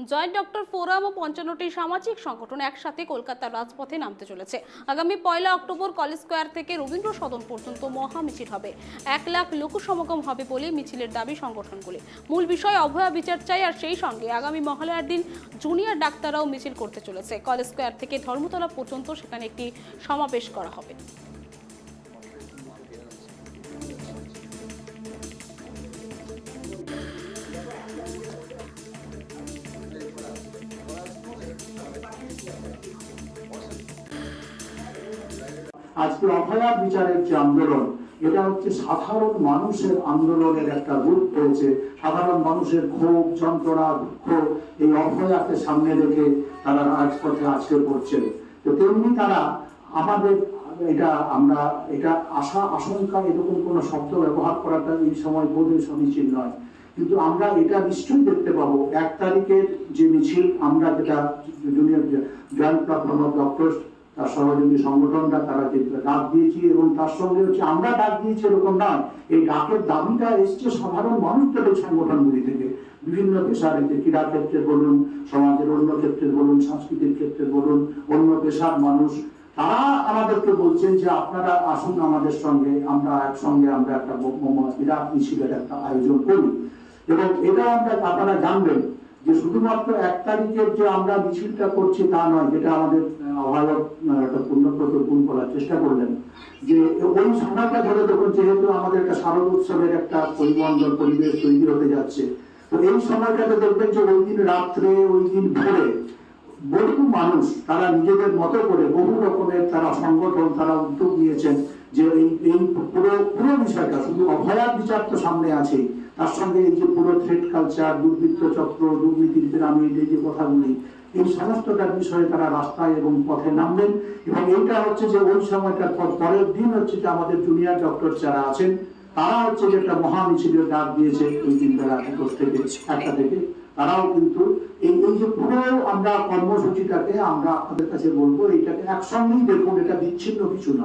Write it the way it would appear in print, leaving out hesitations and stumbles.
Joint doctor forum ও ৫৫টি সামাজিক সংগঠন একসাথে কলকাতার রাজপথে নামতে চলেছে। আগামী ১ অক্টোবর কলেজ স্কোয়ার থেকে রবীন্দ্র সদন পর্যন্ত মহা মিছিল হবে। ১ লাখ লোক সমাগম হবে বলে মিছিলের দাবি সংগঠনগুলি। মূল বিষয় অভয়া বিচার চাই, আর সেই সঙ্গে আগামী মহালয়ার দিন জুনিয়র ডাক্তাররাও মিছিল করতে চলেছে। কলেজ স্কোয়ার থেকে ধর্মতলা পর্যন্ত সেখানে একটি সমাবেশ করা হবে। আজকে অভয়া বিচারের যে আন্দোলন, এটা হচ্ছে সাধারণ মানুষের আন্দোলনের একটা রূপ পেয়েছে। সাধারণ মানুষের ক্ষোভ, যন্ত্রণা, দুঃখ এই অভয়াকে সামনে রেখে তারা রাজপথে আজকে পড়ছেন। তো তেমনি তারা আমাদের এটা আশঙ্কা এরকম কোন শব্দ ব্যবহার করাটা এই সময় বোধহয় সমীচীন নয়, কিন্তু আমরা এটা নিশ্চয়ই দেখতে পাবো ১ তারিখের যে মিছিল, আমরা যেটা junior joint platform of doctors তার সহযোগী সংগঠনরা তারা যে ডাক দিয়েছি, এবং তার সঙ্গে হচ্ছে আমরা ডাক দিয়েছি এরকম নয়, এই ডাকের দাবিটা এসছে সাধারণ মানুষদের সংগঠনগুলি থেকে। বিভিন্ন পেশার, ক্রীড়া ক্ষেত্রে বলুন, সমাজের অন্য ক্ষেত্রে বলুন, সাংস্কৃতিক ক্ষেত্রে বলুন, অন্য পেশার মানুষ, তারা আমাদেরকে বলছেন যে আপনারা আসুন আমাদের সঙ্গে, আমরা একসঙ্গে আমরা একটা বিরাট মিছিলের একটা আয়োজন করি। এবং এটা আপনারা জানবেন যে শুধুমাত্র ১ তারিখের যে আমরা মিছিলটা করছি তা নয়, যেটা আমাদের একটা পূর্ণ করার চেষ্টা করলেন, যে ওই সময়টা ধরে দেখুন, যেহেতু আমাদের একটা শারদ উৎসবের একটা পরিমণ্ডল পরিবেশ তৈরি হতে যাচ্ছে, তো এই সময়টাতে দেখবেন যে ওই দিন রাত্রে, ওই দিন ভোরে বহু মানুষ তারা নিজেদের মতো করে বহু রকমের তারা সংগঠন তারা উদ্যোগ নিয়েছেন যে এই পুরো বিষয়টা, শুধু অভয়ার বিচার তো সামনে আছে, তার সঙ্গে এই যে পুরো থ্রেড কালচার, দুর্বৃত্ত চক্র, দুর্নীতির পিরামিড, এই যে কথাগুলি, এই সমস্তটার বিষয়ে তারা রাস্তায় এবং পথে নামবেন। এবং এইটা হচ্ছে যে ওই সময়টার পরের দিন হচ্ছে যে আমাদের জুনিয়র ডক্টর যারা আছেন তারা হচ্ছে যে একটা মহা মিছিলের ডাক দিয়েছে ওই দিন বেলা ১ থেকে ১টা থেকে। তারাও কিন্তু এই যে পুরো আমরা কর্মসূচিটাকে আমরা আপনাদের কাছে বলবো, এইটাকে একসঙ্গেই দেখুন, এটা বিচ্ছিন্ন কিছু নয়।